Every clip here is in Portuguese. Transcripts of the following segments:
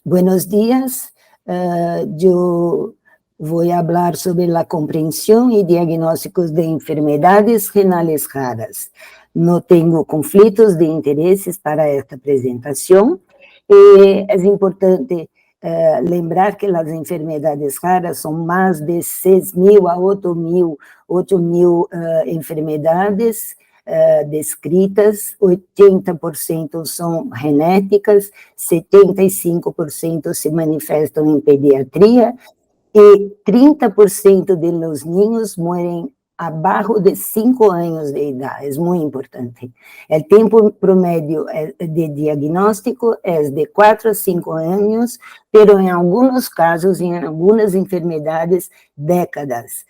Buenos días. Yo voy a hablar sobre la comprensión y diagnósticos de enfermedades renales raras. No tengo conflitos de intereses para esta presentación. Es importante lembrar que las enfermedades raras son más de 6.000 a 8.000 enfermedades descritas, 80% são genéticas, 75% se manifestam em pediatria, e 30% de los niños mueren abajo de 5 años de edad. Es muy importante. El tiempo promedio de diagnóstico es de 4 a 5 años, pero en algunos casos, en algunas enfermedades, décadas,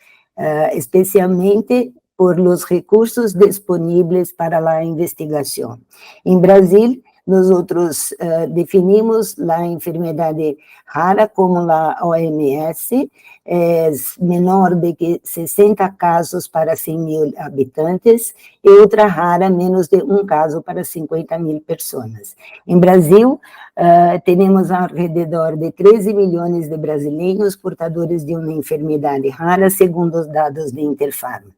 especialmente por los recursos disponibles para la investigación. En Brasil, nosotros definimos la enfermedad rara como la OMS, es menor de que 60 casos para 100.000 habitantes, y otra rara menos de un caso para 50.000 personas. En Brasil, tenemos alrededor de 13 millones de brasileños portadores de una enfermedad rara, según los datos de Interpharma.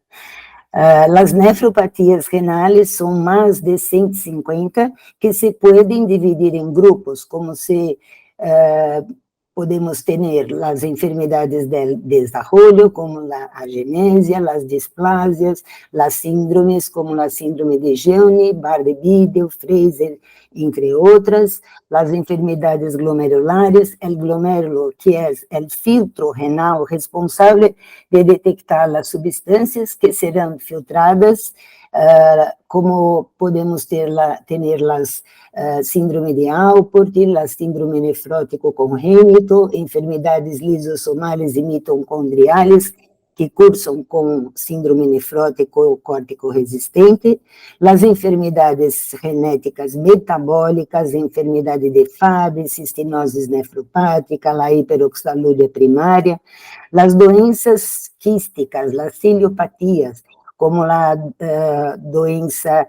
Las nefropatías renales son más de 150 que se pueden dividir en grupos, como se podemos tener las enfermedades del desarrollo, como la agenesia, las displasias, las síndromes, como la síndrome de Jeune, Bardet-Biedl, Fraser, entre otras, las enfermedades glomerulares, el glomérulo, que es el filtro renal responsable de detectar las sustancias que serán filtradas, como podemos tener las síndrome de Alport, la síndrome nefrótico congénito, enfermedades lisosomales y mitocondriales que cursan con síndrome nefrótico córtico resistente, las enfermedades genéticas metabólicas, enfermedade de Fabry, cistinosis nefropática, la hiperoxaluria primária, las doenças quísticas, las ciliopatías, como a doença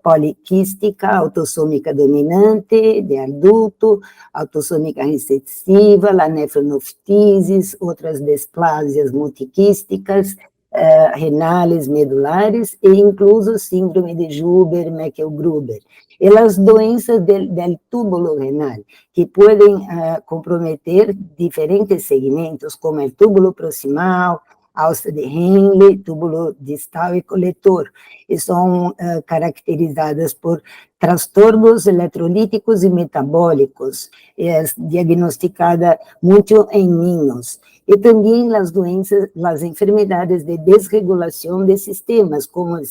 poliquística, autossômica dominante, de adulto, autossômica recessiva, a nefronoftises, outras displasias multiquísticas, renales, medulares, e incluso síndrome de Juber, Meckel-Gruber. E as doenças del túbulo renal, que podem comprometer diferentes segmentos, como o túbulo proximal, alça de Henle, túbulo distal e coletor, e são caracterizadas por transtornos eletrolíticos e metabólicos, é diagnosticada muito em niños, e também as doenças, as enfermedades de desregulação de sistemas, como o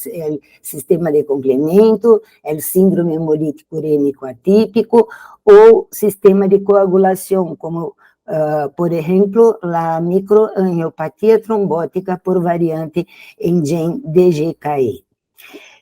sistema de complemento, o síndrome hemolítico urêmico atípico, ou sistema de coagulação, como por exemplo, a microangiopatia trombótica por variante em gene DGKE.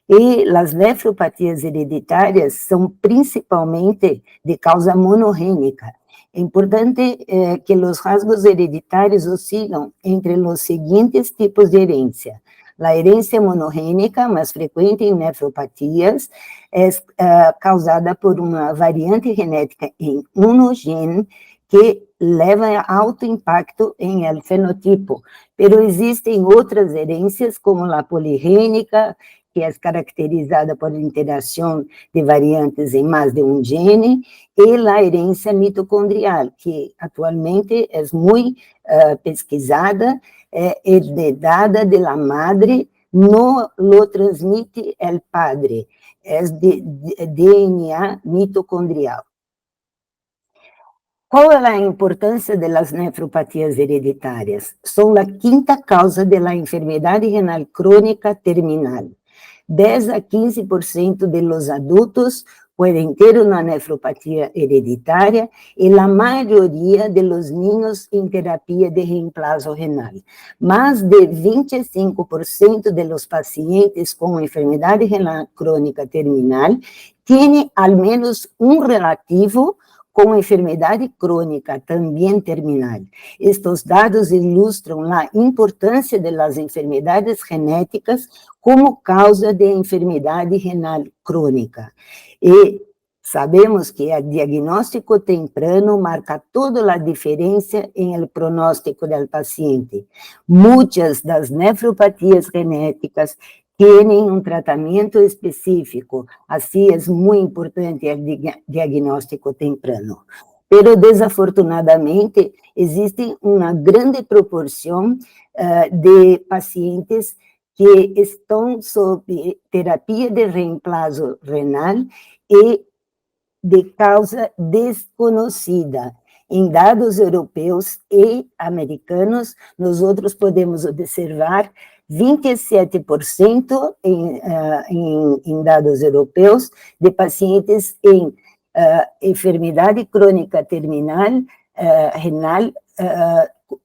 E as nefropatias hereditárias são principalmente de causa monogênica. É importante que os rasgos hereditários oscilam entre os seguintes tipos de herência. A herência monogênica, mais frequente em nefropatias, é causada por uma variante genética em um gene que leva a alto impacto em el fenotipo, pero existem outras herências, como a poligênica, que é caracterizada por interação de variantes em mais de um gene, e a herência mitocondrial, que atualmente é muito pesquisada, é herdada de la madre, no lo transmite el padre, é de DNA mitocondrial. Qual é a importância das nefropatias hereditárias? São a quinta causa da enfermidade renal crônica terminal. 10 a 15% dos adultos podem ter uma nefropatia hereditária e a maioria dos niños em terapia de reemplazo renal. Mais de 25% dos pacientes com enfermidade renal crônica terminal têm ao menos um relativo com enfermidade crônica também terminal. Estes dados ilustram a importância das enfermidades genéticas como causa de enfermidade renal crônica. E Sabemos que el diagnóstico temprano marca toda la diferencia en el pronóstico del paciente. Muchas de las nefropatías genéticas tienen un tratamiento específico, así es muy importante el diagnóstico temprano. Pero, desafortunadamente, existe una grande proporción de pacientes que estão sob terapia de reemplazo renal e de causa desconhecida. Em dados europeus e americanos, nós outros podemos observar 27% em dados europeus de pacientes em enfermidade crônica terminal renal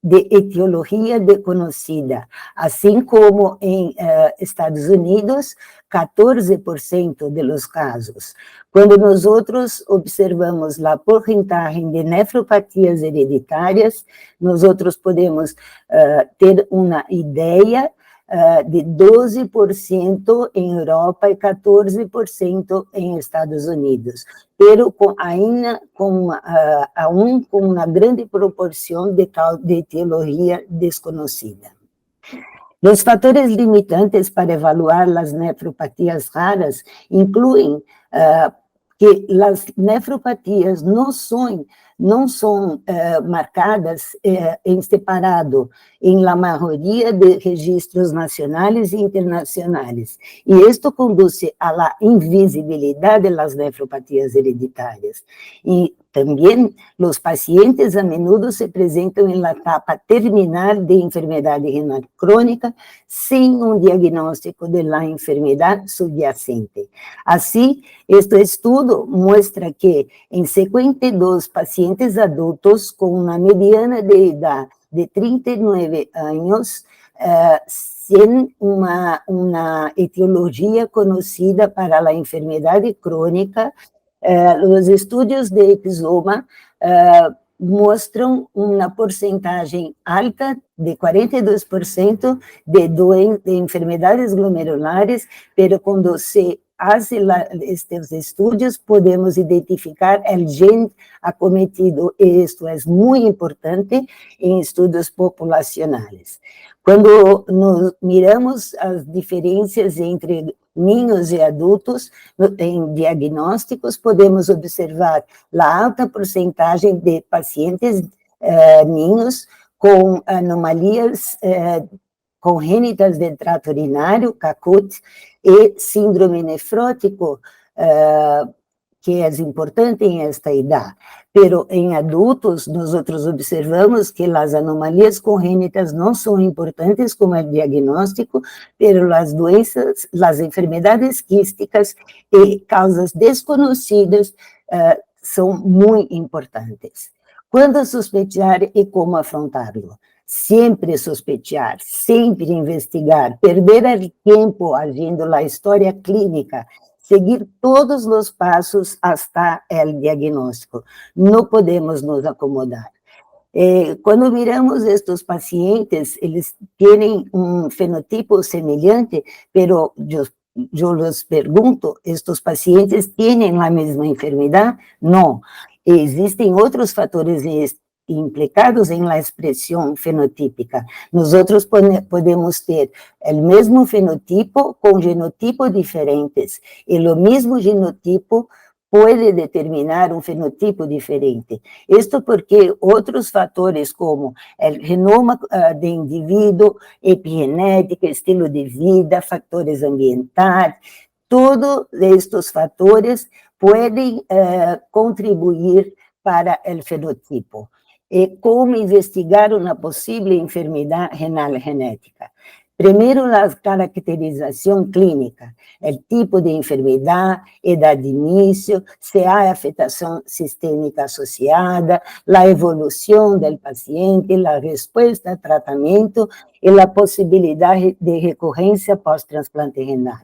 de etiologia desconhecida, assim como em Estados Unidos, 14% de los casos. Quando nós outros observamos a porcentagem de nefropatias hereditárias, nós outros podemos ter uma ideia de 12% em Europa e 14% em Estados Unidos, pero ainda com uma grande proporção de etiologia desconhecida. Os fatores limitantes para evaluar as nefropatias raras incluem que as nefropatias não são marcadas em separado em la maioria de registros nacionais e internacionais. E isto conduz a la invisibilidade das nefropatias hereditárias. E também, os pacientes a menudo se apresentam em la etapa terminal de enfermidade renal crônica sem um diagnóstico de la enfermidade subyacente. Assim, este estudo mostra que em 52 pacientes adultos com uma mediana de idade de 39 anos, sem uma etiologia conhecida para a enfermidade crônica, os estudos de Epizoma mostram uma porcentagem alta de 42% de enfermidades glomerulares, pero quando se faz estes estudos, podemos identificar o gene acometido, e isto é muito importante em estudos populacionais. Quando nos miramos as diferenças entre niños e adultos em diagnósticos, podemos observar a alta porcentagem de pacientes niños com anomalias congênitas do trato urinário, CACUT, e síndrome nefrótico, que é importante em esta idade. Pero em adultos, nós observamos que as anomalias congênitas não são importantes como o diagnóstico, pero as doenças, as enfermidades quísticas e causas desconhecidas são muito importantes. Quando sospechar e como afrontá-lo? Sempre sospechar, sempre investigar, perder o tempo agindo a história clínica, seguir todos os passos hasta o diagnóstico. Não podemos nos acomodar. Quando miramos estes pacientes, eles têm um fenotipo semelhante, pero eu les pergunto, estes pacientes têm a mesma enfermidade? Não. Existem outros fatores implicados em la expressão fenotípica. Nós podemos ter o mesmo fenotipo com genotipos diferentes, e o mesmo genotipo pode determinar um fenotipo diferente. Isto porque outros fatores como o genoma do indivíduo, epigenética, estilo de vida, fatores ambientais, todos estes fatores podem contribuir para o fenotipo. E como investigar uma possível enfermidade renal genética? Primeiro, a caracterização clínica, o tipo de enfermidade, idade de início, se há afetação sistêmica associada, a evolução do paciente, a resposta ao tratamento e a possibilidade de recorrência pós-transplante renal.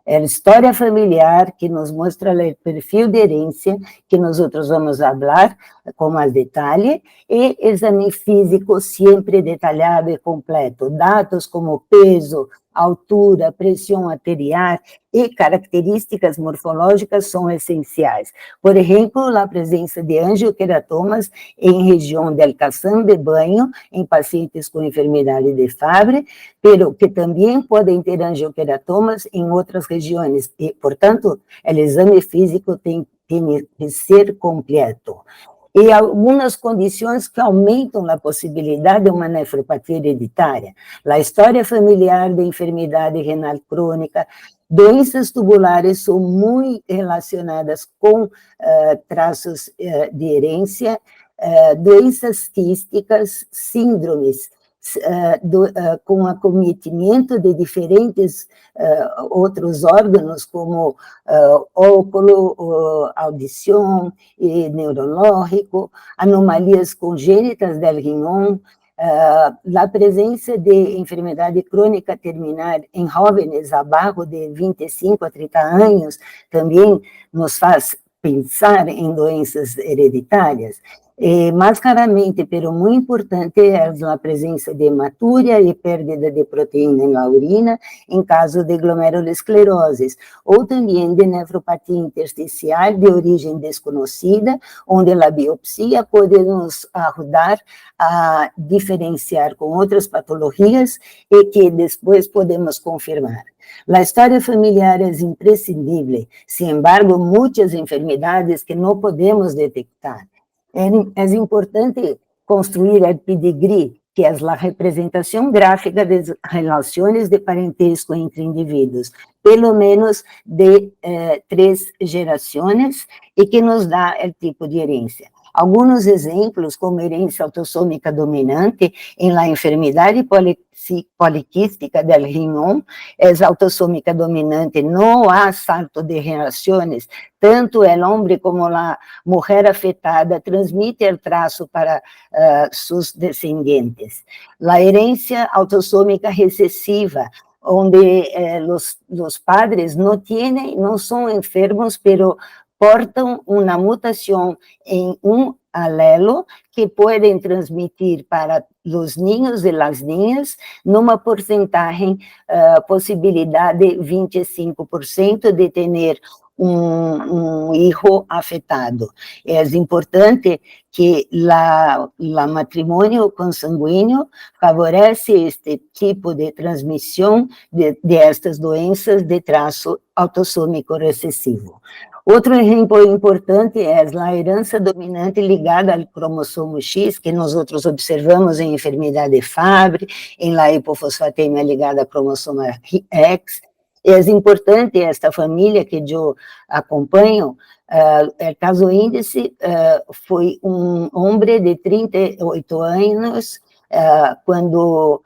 É a história familiar que nos mostra o perfil de herência, que nós vamos falar com mais detalhe, e exame físico sempre detalhado e completo, dados como peso, altura, pressão arterial e características morfológicas são essenciais. Por exemplo, a presença de angioqueratomas em região de alcação de banho em pacientes com enfermidade de Fabry, pero que também podem ter angioqueratomas em outras regiões, e, portanto, o exame físico tem que ser completo. E algumas condições que aumentam a possibilidade de uma nefropatia hereditária. A história familiar de enfermidade renal crônica, doenças tubulares são muito relacionadas com traços de herência, doenças quísticas, síndromes, com acometimento de diferentes outros órgãos, como óculo, audição e neurológico, anomalias congênitas del riñón, a presença de enfermidade crônica terminal em jovens abaixo de 25 a 30 anos também nos faz pensar em doenças hereditárias. Mais claramente, pero muito importante, é a presença de hematúria e perda de proteína na urina em caso de glomerulosclerose, ou também de nefropatia intersticial de origem desconhecida, onde a biopsia pode nos ajudar a diferenciar com outras patologias e que depois podemos confirmar. A história familiar é imprescindível, sin embargo, muitas enfermidades que não podemos detectar. É importante construir o pedigree, que é a representação gráfica das relações de parentesco entre indivíduos, pelo menos de 3 gerações, e que nos dá o tipo de herência. Alguns exemplos, como herência autossômica dominante, em la enfermidade poliquística del riñón, é autossômica dominante, não há salto de gerações, tanto o homem como a mulher afetada transmite o traço para seus descendentes. A herência autossômica recessiva, onde os padres não são enfermos, pero portam uma mutação em alelo que podem transmitir para os ninhos e as ninhas numa porcentagem, possibilidade de 25% de ter hijo afetado. É importante que o matrimônio consanguíneo favorece este tipo de transmissão de estas doenças de traço autossômico recessivo. Outro exemplo importante é a herança dominante ligada ao cromossomo X, que nós observamos em enfermidade Fabry, em la hipofosfatemia ligada ao cromossomo X. É importante esta família que eu acompanho. O caso índice foi homem de 38 anos, quando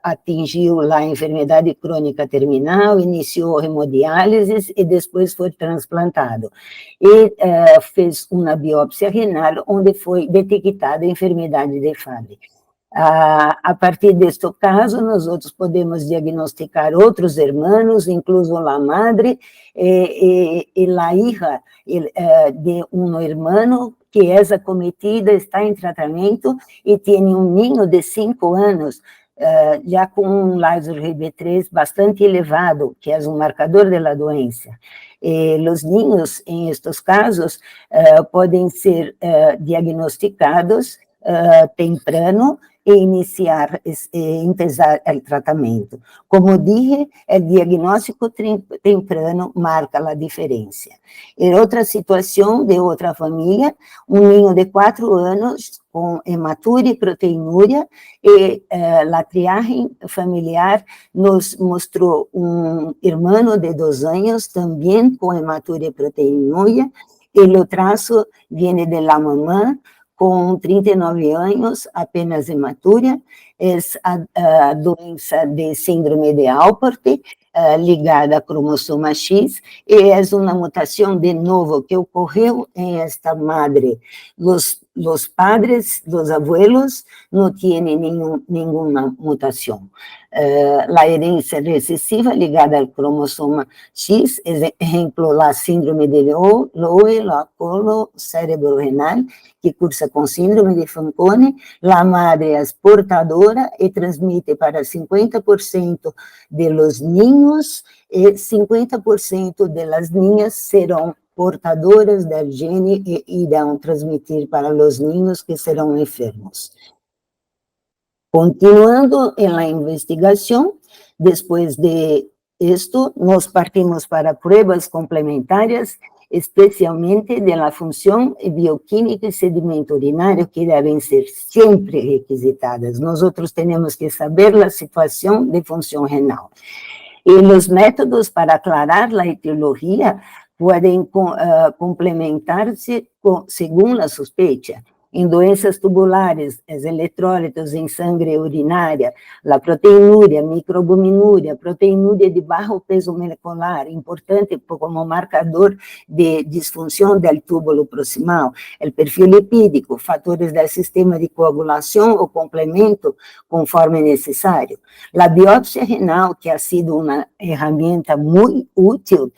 atingiu a enfermidade crônica terminal, iniciou hemodiálise e depois foi transplantado. E fez uma biópsia renal, onde foi detectada a enfermidade de Fabry. A partir deste caso, nós podemos diagnosticar outros irmãos, incluso a madre e a hija de irmão que é acometida, está em tratamento e tem ninho de 5 anos, já com um Lyso-Gb3 bastante elevado, que é marcador da doença. Os ninhos, em estes casos, podem ser diagnosticados temprano e empezar o tratamento. Como dije, o diagnóstico temprano marca a diferença. Em outra situação de outra família, ninho de 4 anos com hematúria e proteinúria, e a triagem familiar nos mostrou irmão de 2 anos, também com hematúria e proteinúria, e o traço vem de la mamã, com 39 anos, apenas hematúria, é a doença de síndrome de Alport, ligada a cromossoma X, e é uma mutação de novo que ocorreu em esta madre. los padres, los abuelos, no tienen ninguna mutación. La herencia recesiva ligada al cromosoma X, ejemplo, la síndrome de Lowe, la colo-cerebro-renal, que cursa con síndrome de Fanconi. La madre es portadora y transmite para 50% de los niños y 50% de las niñas serán portadoras del gene e irán transmitir para los niños que serán enfermos. Continuando en la investigación, después de esto, nos partimos para pruebas complementarias, especialmente de la función bioquímica y sedimento urinario, que deben ser siempre requisitadas. Nosotros tenemos que saber la situación de función renal. Y los métodos para aclarar la etiología pueden complementarse según la sospecha. Em doenças tubulares, os eletrólitos em sangue urinária, a proteinúria, microalbuminúria, proteinúria de baixo peso molecular, importante como marcador de disfunção do túbulo proximal, o perfil lipídico, fatores do sistema de coagulação ou complemento, conforme necessário. A biópsia renal, que ha sido uma ferramenta muito útil,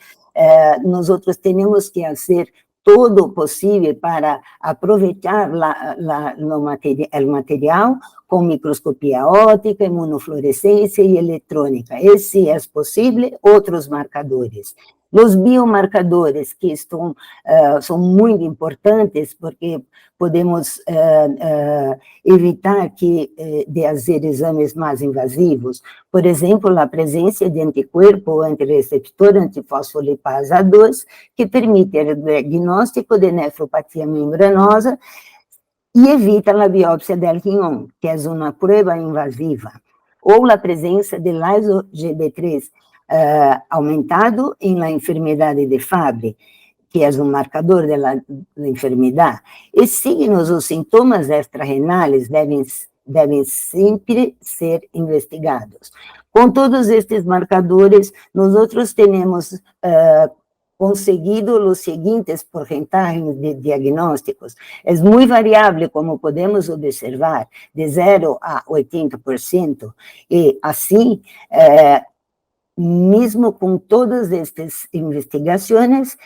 nós temos que fazer todo possível para aproveitar o material com microscopia óptica, imunofluorescência e eletrônica. E, se é possível, outros marcadores. Os biomarcadores, que são muito importantes, porque podemos evitar de fazer exames mais invasivos. Por exemplo, a presença de anticorpo antirreceptor antifosfolipasa 2, que permite o diagnóstico de nefropatia membranosa e evita a biópsia del riñón, que é uma prova invasiva. Ou a presença de lyso-Gb3 aumentado em la enfermidade de Fabry, que é marcador da enfermidade. E signos ou sintomas extrarrenais devem sempre ser investigados. Com todos estes marcadores, nós temos conseguido os seguintes porcentagens de diagnósticos. É muito variável, como podemos observar, de 0 a 80%, e assim, mesmo com todas estas investigações,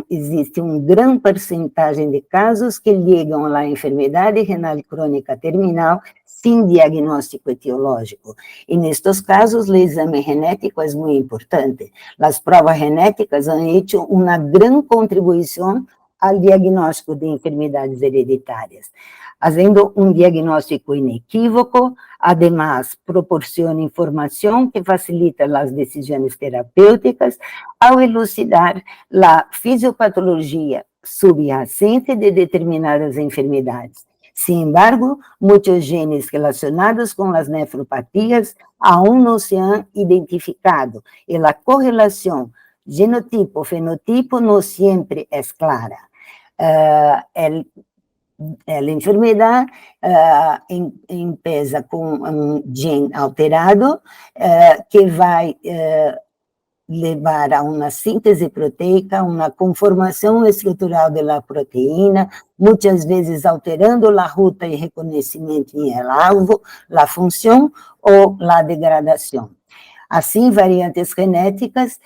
existe uma grande percentagem de casos que ligam à enfermidade renal crônica terminal sem diagnóstico etiológico. E nestes casos, o exame genético é muito importante. As provas genéticas han hecho uma grande contribuição ao diagnóstico de enfermidades hereditárias, fazendo um diagnóstico inequívoco, además proporciona informação que facilita as decisões terapêuticas ao elucidar a fisiopatologia subyacente de determinadas enfermidades. Sin embargo, muitos genes relacionados com as nefropatias aún não se han identificado, e a correlação genotipo-fenotipo não sempre é clara. A enfermidade empieza com um gene alterado que vai levar a uma síntese proteica, uma conformação estrutural da proteína, muitas vezes alterando a ruta de reconhecimento em el alvo, a função ou a degradação. Assim, variantes genéticas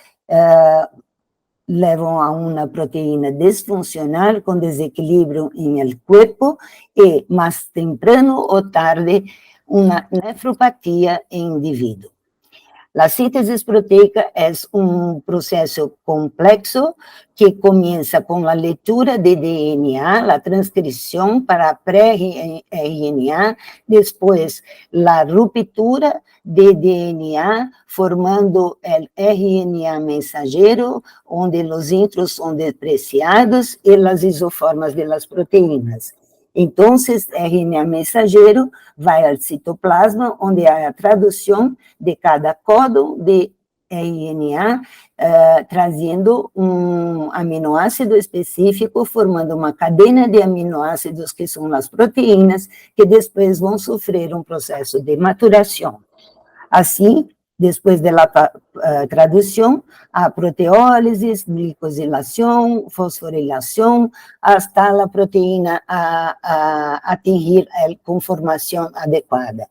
levam a uma proteína disfuncional com desequilíbrio em el corpo e, mais temprano ou tarde, uma nefropatia em indivíduo. A síntese proteica é um processo complexo que começa com a leitura de DNA, a transcrição para pré-RNA, depois a ruptura de DNA, formando o RNA mensageiro, onde os intros são depreciados e as isoformas das proteínas. Então, RNA mensageiro vai ao citoplasma, onde há a tradução de cada códon de RNA, trazendo um aminoácido específico, formando uma cadeia de aminoácidos, que são as proteínas, que depois vão sofrer um processo de maturação. Assim, Después de la traducción a proteólisis, glicosilación, fosforilación, hasta la proteína a atingir la conformación adecuada.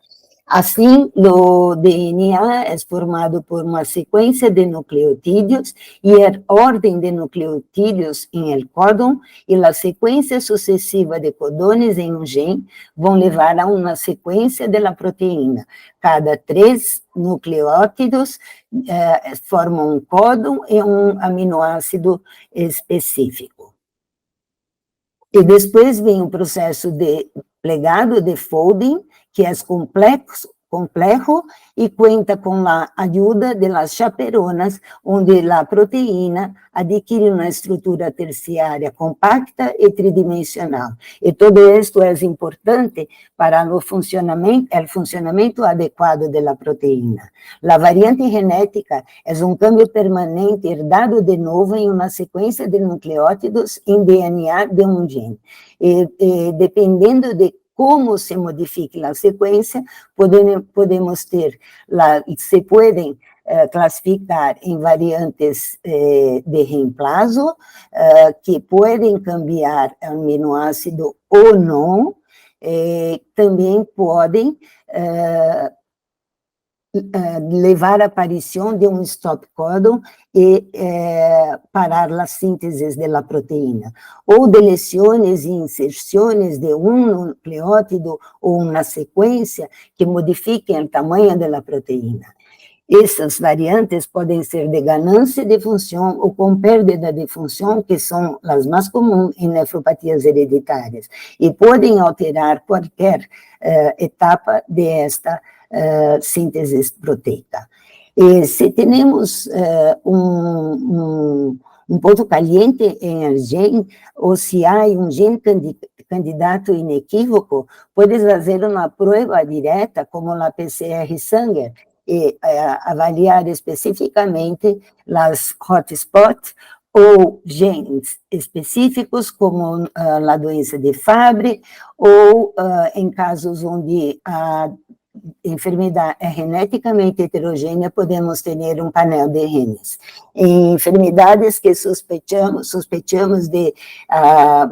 Assim, o DNA é formado por uma sequência de nucleotídeos e a ordem de nucleotídeos em el códon e a sequência sucessiva de codões em um gene vão levar a uma sequência da proteína. Cada 3 nucleótidos formam um códon e um aminoácido específico. E depois vem o processo de plegado, de folding, que é complexo e conta com a ajuda das chaperonas, onde a proteína adquire uma estrutura terciária compacta e tridimensional. E todo isto é importante para o funcionamento adequado da proteína. A variante genética é um câmbio permanente herdado de novo em uma sequência de nucleótidos em DNA de um gene. E dependendo de como se modifica a sequência, podemos ter, se podem classificar em variantes de reemplazo, que podem cambiar aminoácido ou não, também podem levar à aparição de um stop codon e parar a síntese da proteína, ou deleções e inserções de um nucleótido ou uma sequência que modifiquem o tamanho da proteína. Essas variantes podem ser de ganância de função ou com perda de função, que são as mais comuns em nefropatias hereditárias, e podem alterar qualquer etapa desta síntese proteica. E se temos um ponto caliente em el gene, ou se há um gene candidato inequívoco, podes fazer uma prova direta, como a PCR-Sanger, e avaliar especificamente as hotspots ou genes específicos, como a doença de Fabry, ou em casos onde a enfermidade é geneticamente heterogênea, podemos ter um painel de genes. Em enfermidades que sospechamos de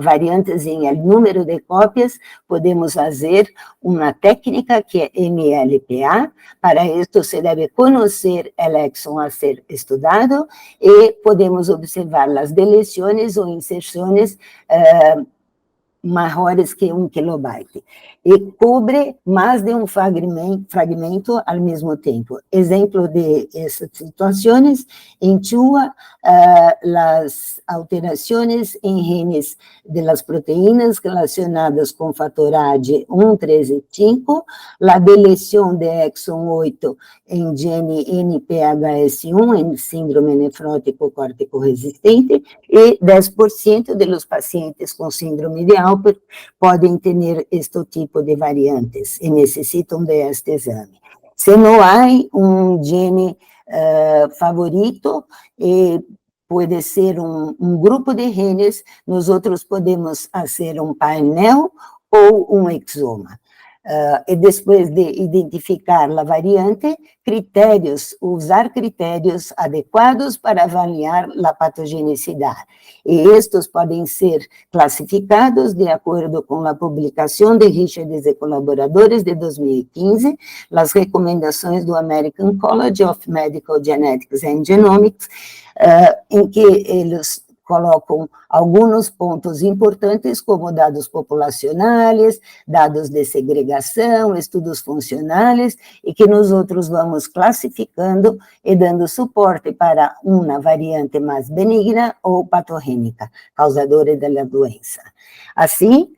variantes em número de cópias, podemos fazer uma técnica que é MLPA. Para isso, se deve conhecer o exon a ser estudado e podemos observar as deleções ou inserções maiores que 1 kilobyte, e cobre mais de um fragmento ao mesmo tempo. Exemplo de essas situações, inclua as alterações em genes das proteínas relacionadas com fator A de 1, 3 e 5, a deleção de exon 8 em gene NPHS1, em síndrome nefrótico córtico resistente, e 10% dos pacientes com síndrome de Alpert podem ter este tipo de variantes e necessitam deste exame. Se não há um gene favorito, pode ser um grupo de genes, nós podemos fazer um painel ou um exoma. E depois de identificar a variante, usar critérios adequados para avaliar a patogenicidade. E estes podem ser classificados de acordo com a publicação de Richards e colaboradores de 2015, as recomendações do American College of Medical Genetics and Genomics, em que eles colocam alguns pontos importantes, como dados populacionais, dados de segregação, estudos funcionais, e que nós outros vamos classificando e dando suporte para uma variante mais benigna ou patogênica, causadora da doença. Assim,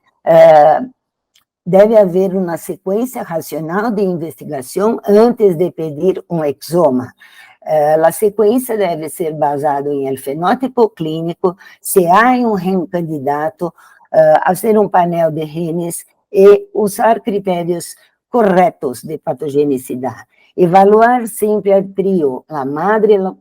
deve haver uma sequência racional de investigação antes de pedir um exoma. A sequência deve ser baseada em fenótipo clínico, se há um gene candidato, fazer um painel de genes e usar critérios corretos de patogenicidade. Evaluar sempre al trio, a madre, o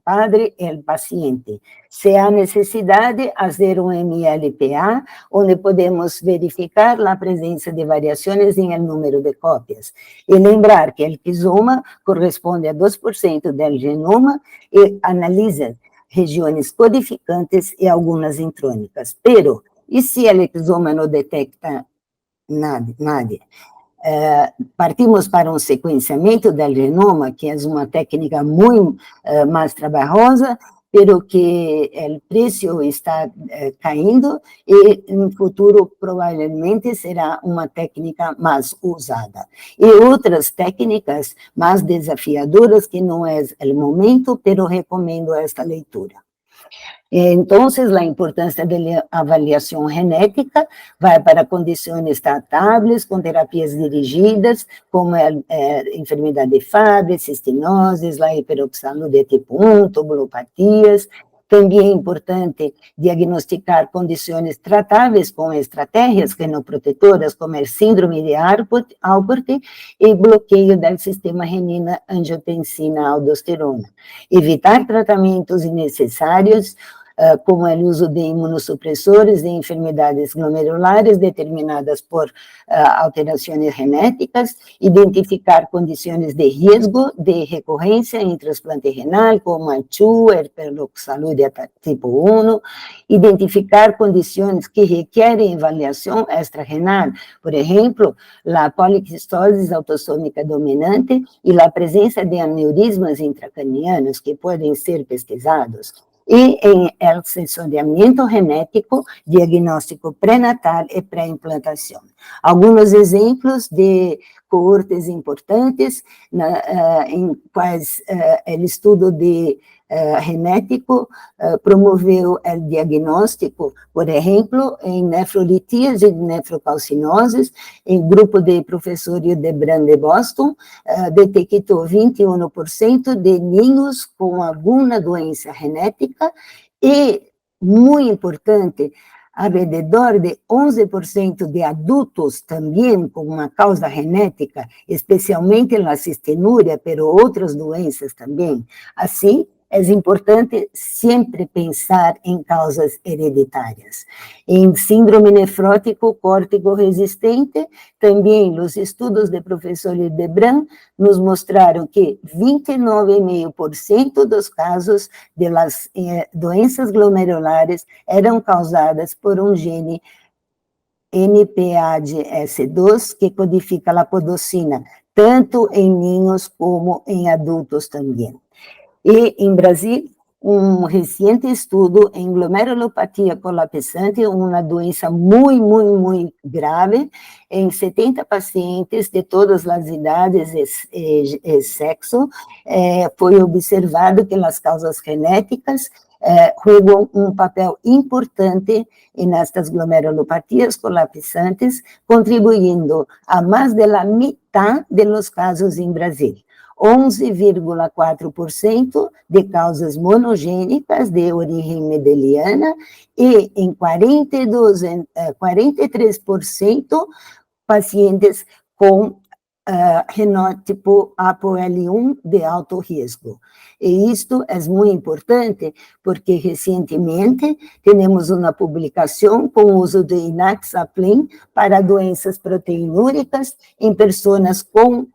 padre e o paciente. Se há necessidade, fazer um MLPA, onde podemos verificar a presença de variações em el número de cópias. E lembrar que o rizoma corresponde a 2% do genoma e analisa regiões codificantes e algumas intrônicas. Pero, e se o rizoma não detecta nada? Partimos para um sequenciamento do genoma, que é uma técnica muito mais trabalhosa, pero que o preço está caindo e no futuro provavelmente será uma técnica mais usada. E outras técnicas mais desafiadoras que não é o momento, pero recomendo esta leitura. Então, a importância da avaliação genética vai para condições tratáveis, com terapias dirigidas, como a enfermidade de Fabry, cistinoses, a hiperoxalúria tipo 1, tubulopatias. Também é importante diagnosticar condições tratáveis com estratégias genoprotetoras, como a síndrome de Alport e bloqueio do sistema renina-angiotensina-aldosterona. Evitar tratamentos innecessários, como o uso de imunossupressores em enfermidades glomerulares determinadas por alterações genéticas, identificar condições de risco de recorrência em transplante renal, como a CHU, hiperoxalúria tipo 1, identificar condições que requerem avaliação extrarrenal, por exemplo, a poliquistose autossômica dominante e a presença de aneurismas intracranianos que podem ser pesquisados, e em sensoriamento genético, diagnóstico pré-natal e pré-implantação. Alguns exemplos de coortes importantes, em quais o estudo de genético promoveu o diagnóstico, por exemplo, em nefrolitíase e nefrocalcinoses, em grupo de professor Hildebrand de Boston, detectou 21% de ninhos com alguma doença genética e, muito importante, alrededor de 11% de adultos também com uma causa genética, especialmente a cistenúria, pero outras doenças também. Assim, é importante sempre pensar em causas hereditárias. Em síndrome nefrótico córtico resistente, também os estudos do professor Hildebrand nos mostraram que 29,5% dos casos de doenças glomerulares eram causadas por um gene NPADS2, que codifica a podocina, tanto em ninhos como em adultos também. E, em Brasil, um recente estudo em glomerulopatia colapsante, uma doença muito grave, em 70 pacientes de todas as idades e sexo, foi observado que as causas genéticas jogam um papel importante nestas glomerulopatias colapsantes, contribuindo a mais da metade dos casos em Brasil. 11,4% de causas monogênicas de origem mendeliana e em 43% pacientes com genótipo ApoL1 de alto risco. E isto é muito importante porque recentemente temos uma publicação com o uso de inaxaplin para doenças proteinúricas em pessoas com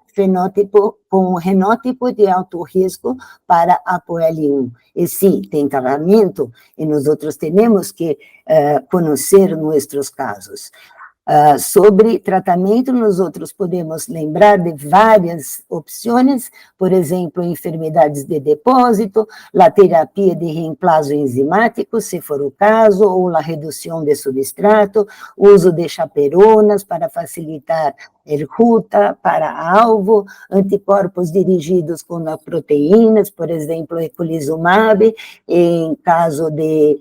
genótipo de alto risco para ApoL1. E sim, tem tratamento, e nós temos que conhecer nossos casos. Sobre tratamento, nós podemos lembrar de várias opções, por exemplo, enfermidades de depósito, a terapia de reemplazo enzimático, se for o caso, ou a redução de substrato, uso de chaperonas para facilitar ruta para alvo, anticorpos dirigidos com proteínas, por exemplo, eculizumab, em caso de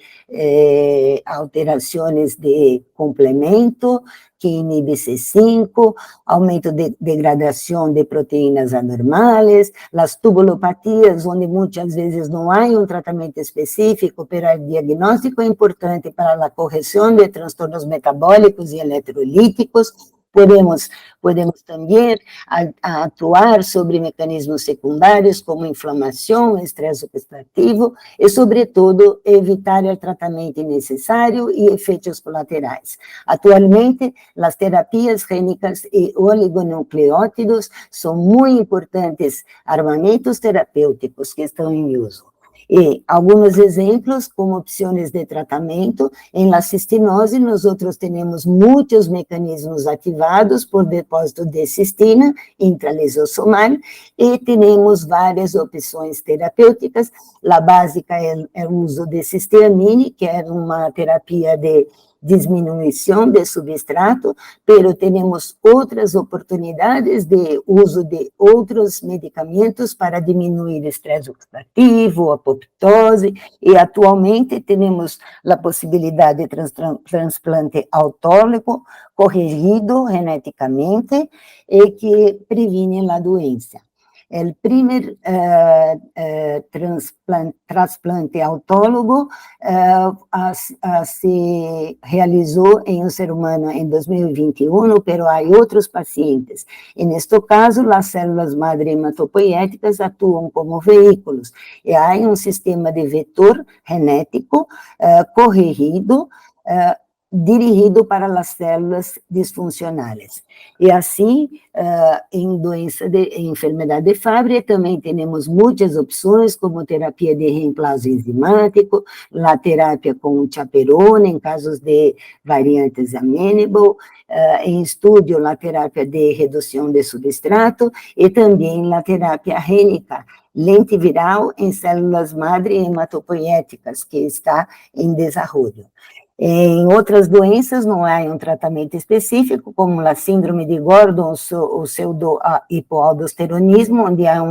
alterações de complemento, que inibe C5, aumento de degradação de proteínas anormais, as tubulopatias, onde muitas vezes não há um tratamento específico, mas o diagnóstico é importante para a correção de transtornos metabólicos e eletrolíticos, Podemos também atuar sobre mecanismos secundários como inflamação, estresse oxidativo e, sobretudo, evitar o tratamento innecessário e efeitos colaterais. Atualmente, as terapias gênicas e oligonucleótidos são muito importantes armamentos terapêuticos que estão em uso. E alguns exemplos como opções de tratamento, em la cistinose, nós temos muitos mecanismos ativados por depósito de cistina intralisosomal e temos várias opções terapêuticas. A básica é o uso de cisteamine, que é uma terapia de diminuição de substrato, pero temos outras oportunidades de uso de outros medicamentos para diminuir estresse oxidativo, apoptose, e atualmente temos a possibilidade de transplante autólogo corrigido geneticamente e que previne a doença. O primeiro trasplante autólogo se realizou em um ser humano em 2021, mas há outros pacientes. E, neste caso, as células madre hematopoieticas atuam como veículos, e há um sistema de vetor genético corrigido, dirigido para as células disfuncionais. E assim, em enfermidade de Fabry, também temos muitas opções, como terapia de reemplaço enzimático, a terapia com chaperone, em casos de variantes amenable, em estudo, a terapia de redução de substrato, e também a terapia gênica, lentiviral em células madre hematopoiéticas, que está em desenvolvimento. Em outras doenças, não há um tratamento específico, como a síndrome de Gordon, o pseudo-hipoaldosteronismo, onde há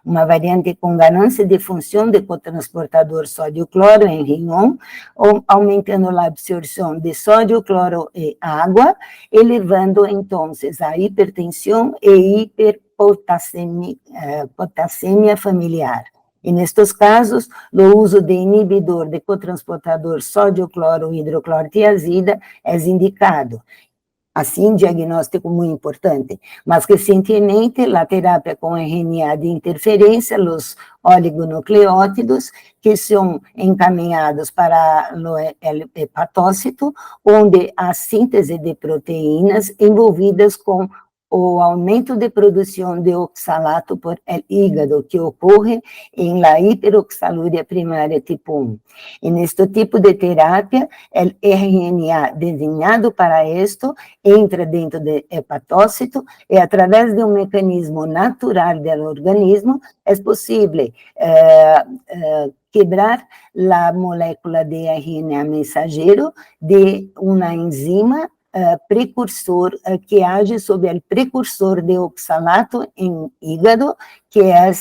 uma variante com ganância de função de cotransportador sódio-cloro em rim, aumentando a absorção de sódio, cloro e água, elevando, então, a hipertensão e hiperpotassemia familiar. E, nestes casos, o uso de inibidor de cotransportador sódio-cloro-hidroclorotiazida é indicado. Assim, diagnóstico muito importante. Mas, recentemente, a terapia com RNA de interferência, os oligonucleótidos, que são encaminhados para o hepatócito, onde há síntese de proteínas envolvidas com o aumento de produção de oxalato por el hígado, que ocorre em la hiperoxalúria primária tipo 1. E neste tipo de terapia, o RNA desenhado para isto entra dentro do hepatócito e, através de um mecanismo natural do organismo, é possível quebrar a molécula de RNA mensageiro de uma enzima precursor, que age sobre o precursor de oxalato em hígado, que é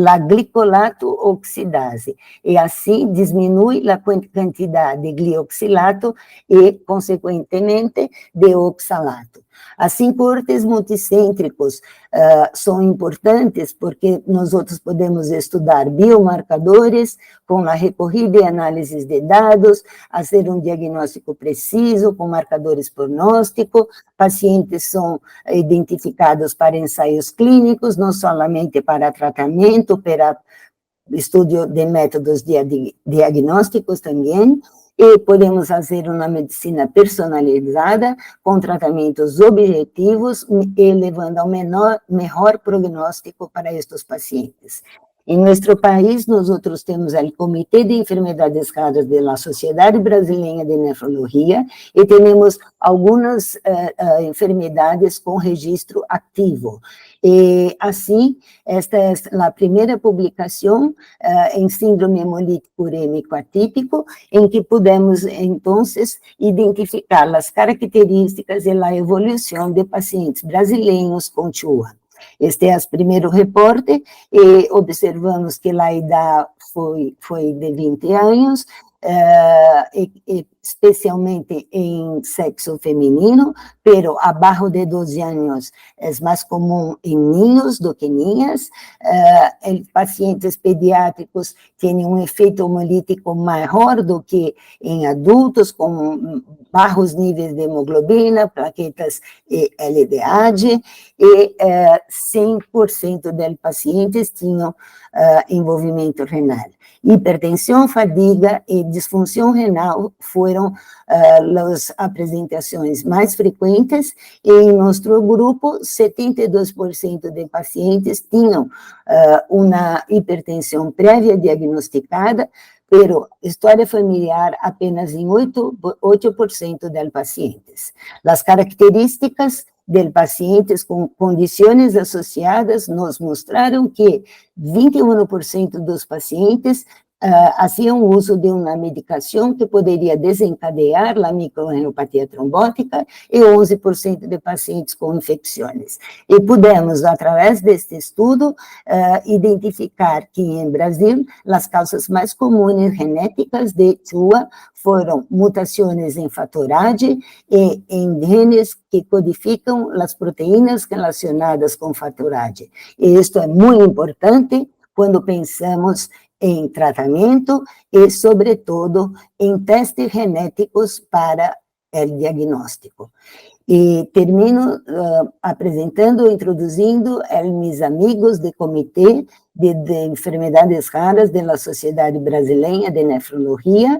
a glicolato oxidase, e assim diminui a quantidade de glioxilato e, consequentemente, de oxalato. Assim, cortes multicêntricos são importantes porque nós podemos estudar biomarcadores com a recorrida e análise de dados, fazer um diagnóstico preciso com marcadores prognósticos, pacientes são identificados para ensaios clínicos, não somente para tratamento, para estudo de métodos diagnósticos também, e podemos fazer uma medicina personalizada, com tratamentos objetivos, e levando ao melhor prognóstico para estes pacientes. Em nosso país, nós temos o Comitê de Enfermedades Raras da Sociedade Brasileira de Nefrologia e temos algumas enfermidades com registro ativo. E, assim, esta é a primeira publicação em síndrome hemolítico urêmico atípico, em que podemos, então, identificar as características e a evolução de pacientes brasileiros com Chua. Este é o primeiro reporte, e observamos que a idade foi de 20 anos, e especialmente en sexo femenino, pero abajo de 12 años es más común en niños do que niñas. Pacientes pediátricos tienen un efecto hemolítico mejor do que en adultos con bajos niveles de hemoglobina, plaquetas LDH, e 100% de pacientes tinham envolvimento renal. Hipertensão, fadiga e disfunção renal foram as apresentações mais frequentes, e em nosso grupo, 72% de pacientes tinham uma hipertensão prévia diagnosticada, pero história familiar apenas em 8% de pacientes. As características de pacientes com condições associadas nos mostraram que 21% dos pacientes faziam uso de uma medicação que poderia desencadear a microangiopatía trombótica e 11% de pacientes com infecções. E pudemos, através deste estudo, identificar que em Brasil, as causas mais comuns genéticas de TUA foram mutações em fator AGE e em genes que codificam as proteínas relacionadas com fator AGE. E isto é muito importante quando pensamos em tratamento e, sobretudo, em testes genéticos para o diagnóstico. E termino apresentando, introduzindo meus amigos do Comitê de Enfermedades Raras da Sociedade Brasileira de Nefrologia,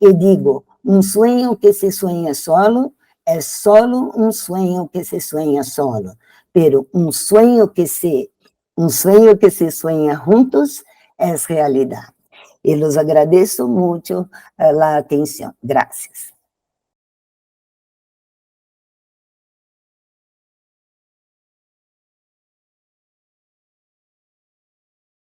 e digo, um sonho que se sonha solo é solo um sonho que se sonha solo, pero um sonho que se sonha juntos es realidad. Y los agradezco mucho la atención. Gracias.